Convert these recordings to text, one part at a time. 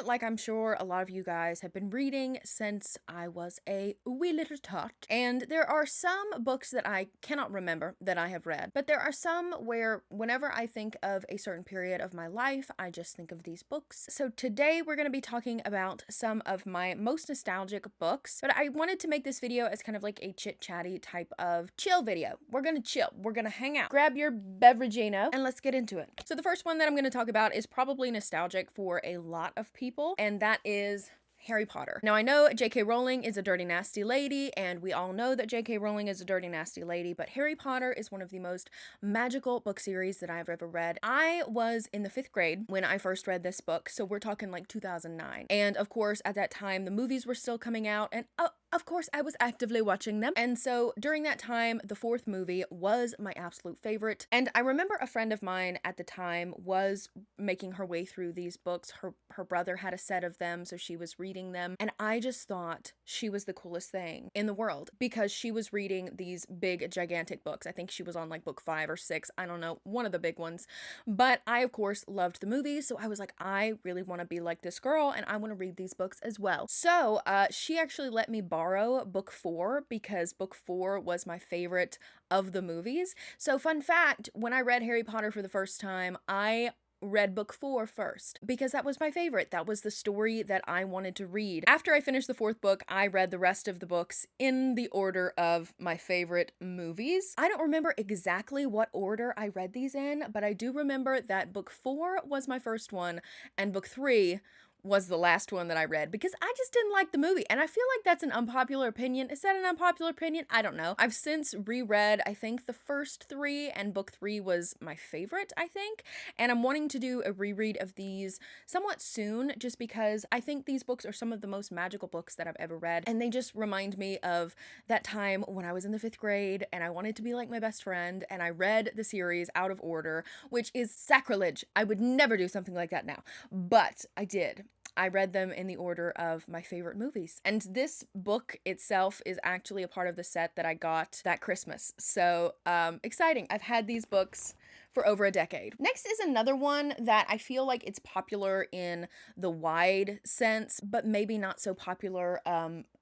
like I'm sure a lot of you guys, have been reading since I was a wee little tot, and there are some books that I cannot remember that I have read, but there are some where whenever I think of a certain period of my life, I just think of these books. So today we're going to be talking about some of my most nostalgic books, but I wanted to make this video as kind of like a chit-chatty type of chill video. We're gonna chill, we're gonna hang out, grab your beveragino, and let's get into it. So the first one that I'm going to talk about is probably nostalgic for a lot of people, and that is Harry Potter. Now, I know J.K. Rowling is a dirty, nasty lady, and we all know that J.K. Rowling is a dirty, nasty lady, but Harry Potter is one of the most magical book series that I've ever read. I was in the 5th grade when I first read this book, so we're talking like 2009. And of course, at that time, the movies were still coming out, and of course, I was actively watching them. And so during that time, the 4th movie was my absolute favorite. And I remember a friend of mine at the time was making her way through these books. Her brother had a set of them, so she was reading them. And I just thought she was the coolest thing in the world because she was reading these big, gigantic books. I think she was on like book 5 or 6. I don't know, one of the big ones. But I, of course, loved the movies. So I was like, I really want to be like this girl and I want to read these books as well. So she actually let me borrow book 4 because book 4 was my favorite of the movies. So fun fact, when I read Harry Potter for the first time, I read book 4 first because that was my favorite. That was the story that I wanted to read. After I finished the 4th book, I read the rest of the books in the order of my favorite movies. I don't remember exactly what order I read these in, but I do remember that book 4 was my first one and book 3 was the last one that I read because I just didn't like the movie. And I feel like that's an unpopular opinion. Is that an unpopular opinion? I don't know. I've since reread, I think, the first 3, and book 3 was my favorite, I think. And I'm wanting to do a reread of these somewhat soon just because I think these books are some of the most magical books that I've ever read. And they just remind me of that time when I was in the 5th grade and I wanted to be like my best friend and I read the series out of order, which is sacrilege. I would never do something like that now, but I did. I read them in the order of my favorite movies. And this book itself is actually a part of the set that I got that Christmas. So exciting. I've had these books for over a decade. Next is another one that I feel like it's popular in the wide sense, but maybe not so popular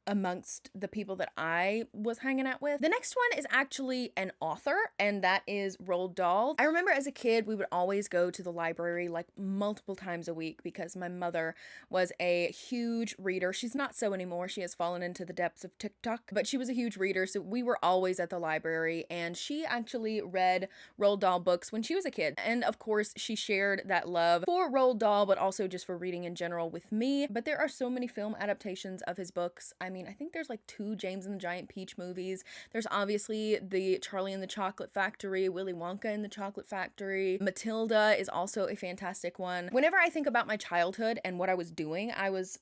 amongst the people that I was hanging out with. The next one is actually an author, and that is Roald Dahl. I remember as a kid, we would always go to the library like multiple times a week because my mother was a huge reader. She's not so anymore. She has fallen into the depths of TikTok, but she was a huge reader, so we were always at the library, and she actually read Roald Dahl books when she was a kid. And of course, she shared that love for Roald Dahl, but also just for reading in general with me. But there are so many film adaptations of his books. I think there's like 2 James and the Giant Peach movies. There's obviously the Charlie and the Chocolate Factory, Willy Wonka and the Chocolate Factory. Matilda is also a fantastic one. Whenever I think about my childhood and what I was doing, I was,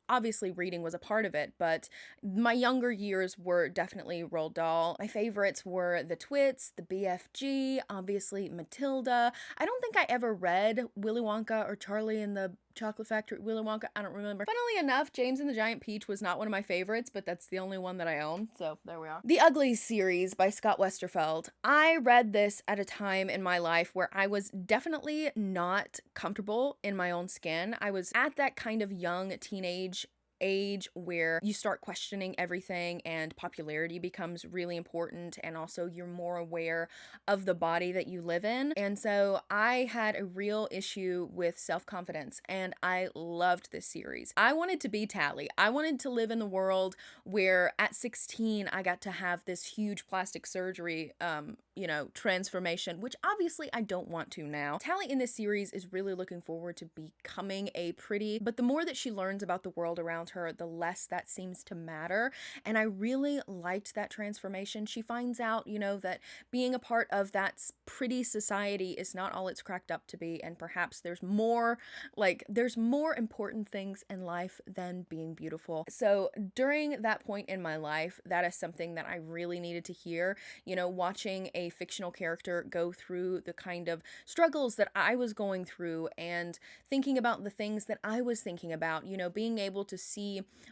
obviously reading was a part of it, but my younger years were definitely Roald Dahl. My favorites were The Twits, the BFG, obviously Matilda. I don't think I ever read Willy Wonka or Charlie and the Chocolate Factory, Willy Wonka, I don't remember. Funnily enough, James and the Giant Peach was not one of my favorites, but that's the only one that I own, so there we are. The UGLIES series by Scott Westerfeld. I read this at a time in my life where I was definitely not comfortable in my own skin. I was at that kind of young teenage age where you start questioning everything and popularity becomes really important, and also you're more aware of the body that you live in. And so I had a real issue with self-confidence, and I loved this series. I wanted to be Tally. I wanted to live in the world where at 16 I got to have this huge plastic surgery transformation, which obviously I don't want to now. Tally in this series is really looking forward to becoming a pretty, but the more that she learns about the world around her, the less that seems to matter. And I really liked that transformation. She finds out, that being a part of that pretty society is not all it's cracked up to be. And perhaps there's more important things in life than being beautiful. So during that point in my life, that is something that I really needed to hear, watching a fictional character go through the kind of struggles that I was going through and thinking about the things that I was thinking about, being able to see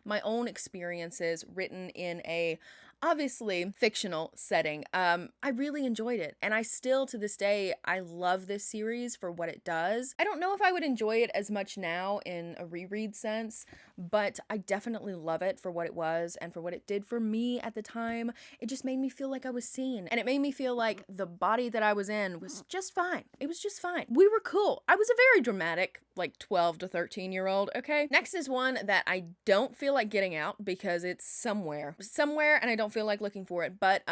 my own experiences written in a obviously fictional setting. I really enjoyed it, and I still to this day I love this series for what it does. I don't know if I would enjoy it as much now in a reread sense, but I definitely love it for what it was and for what it did for me at the time. It just made me feel like I was seen, and it made me feel like the body that I was in was just fine. It was just fine. We were cool. I was a very dramatic, like 12 to 13-year-old, okay? Next is one that I don't feel like getting out because it's somewhere, and I don't feel like looking for it, but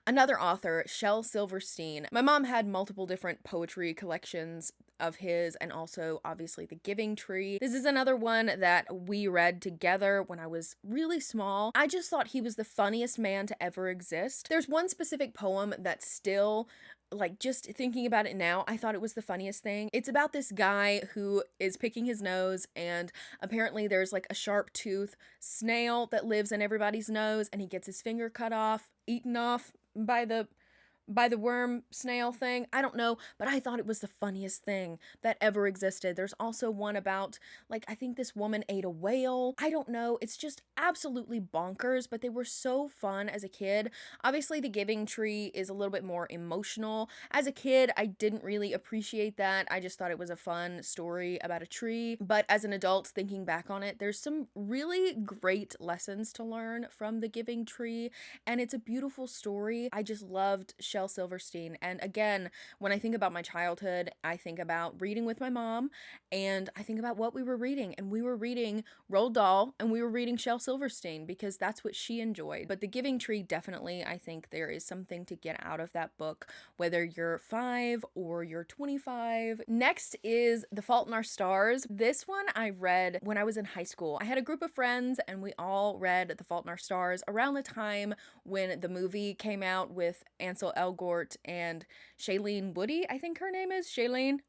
another author, SHEL Silverstein. My mom had multiple different poetry collections of his, and also obviously The Giving Tree. This is another one that we read together when I was really small. I just thought he was the funniest man to ever exist. There's one specific poem that still, like, just thinking about it now, I thought it was the funniest thing. It's about this guy who is picking his nose, and apparently there's like a sharp tooth snail that lives in everybody's nose, and he gets his finger cut off, eaten off by the worm snail thing. I don't know, but I thought it was the funniest thing that ever existed. There's also one about, like, I think this woman ate a whale. I don't know. It's just absolutely bonkers, but they were so fun as a kid. Obviously, The Giving Tree is a little bit more emotional. As a kid, I didn't really appreciate that. I just thought it was a fun story about a tree. But as an adult, thinking back on it, there's some really great lessons to learn from The Giving Tree, and it's a beautiful story. I just loved SHEL Silverstein. And again, when I think about my childhood, I think about reading with my mom, and I think about what we were reading. And we were reading Roald Dahl, and we were reading SHEL Silverstein because that's what she enjoyed. But The Giving Tree, definitely, I think there is something to get out of that book, whether you're 5 or you're 25. Next is The Fault in Our Stars. This one I read when I was in high school. I had a group of friends, and we all read The Fault in Our Stars around the time when the movie came out with Ansel Elgort and Shailene Woody, I think her name is. Shailene,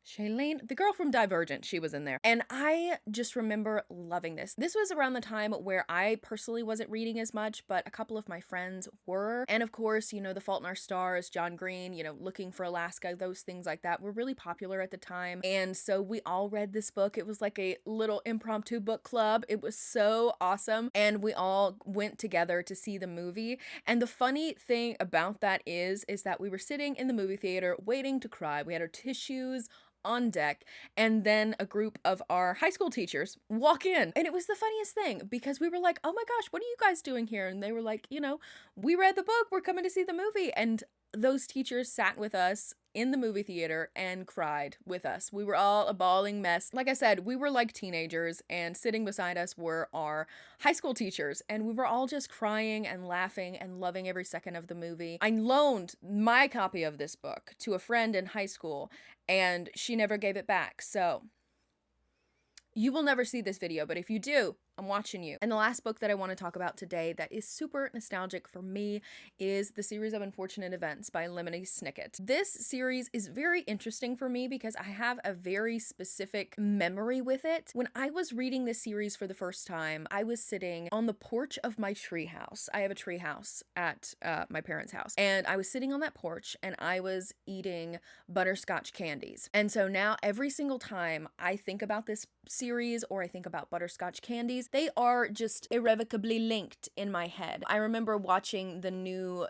the girl from Divergent, she was in there. And I just remember loving this. This was around the time where I personally wasn't reading as much, but a couple of my friends were. And of course, you know, The Fault in Our Stars, John Green, you know, Looking for Alaska, those things like that were really popular at the time. And so we all read this book. It was like a little impromptu book club. It was so awesome. And we all went together to see the movie. And the funny thing about that is that we were sitting in the movie theater waiting to cry. We had our tissues on deck, and then a group of our high school teachers walk in, and it was the funniest thing because we were like, oh my gosh, what are you guys doing here? And they were like, you know, we read the book, we're coming to see the movie. And those teachers sat with us in the movie theater and cried with us. We were all a bawling mess. Like I said, we were like teenagers, and sitting beside us were our high school teachers, and we were all just crying and laughing and loving every second of the movie. I loaned my copy of this book to a friend in high school, and she never gave it back. So you will never see this video, but if you do, I'm watching you. And the last book that I want to talk about today that is super nostalgic for me is The Series of Unfortunate Events by Lemony Snicket. This series is very interesting for me because I have a very specific memory with it. When I was reading this series for the first time, I was sitting on the porch of my treehouse. I have a treehouse at my parents' house. And I was sitting on that porch, and I was eating butterscotch candies. And so now every single time I think about this series or I think about butterscotch candies, they are just irrevocably linked in my head. I remember watching the new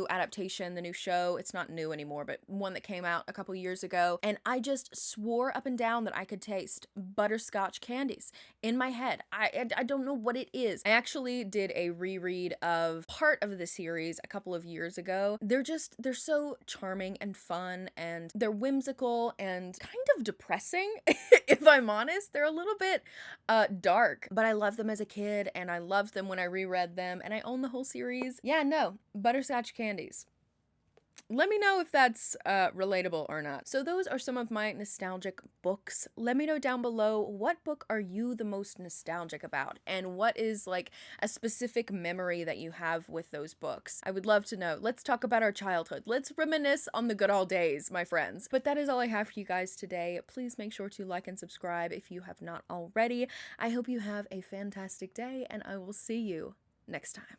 adaptation, the new show. It's not new anymore, but one that came out a couple years ago, and I just swore up and down that I could taste butterscotch candies in my head. I don't know what it is. I actually did a reread of part of the series a couple of years ago. They're so charming and fun, and they're whimsical and kind of depressing, if I'm honest. They're a little bit dark, but I loved them as a kid, and I loved them when I reread them, and I own the whole series. Yeah, no, butterscotch candies. Let me know if that's relatable or not. So those are some of my nostalgic books. Let me know down below, what book are you the most nostalgic about? And what is like a specific memory that you have with those books? I would love to know. Let's talk about our childhood. Let's reminisce on the good old days, my friends. But that is all I have for you guys today. Please make sure to like and subscribe if you have not already. I hope you have a fantastic day, and I will see you next time.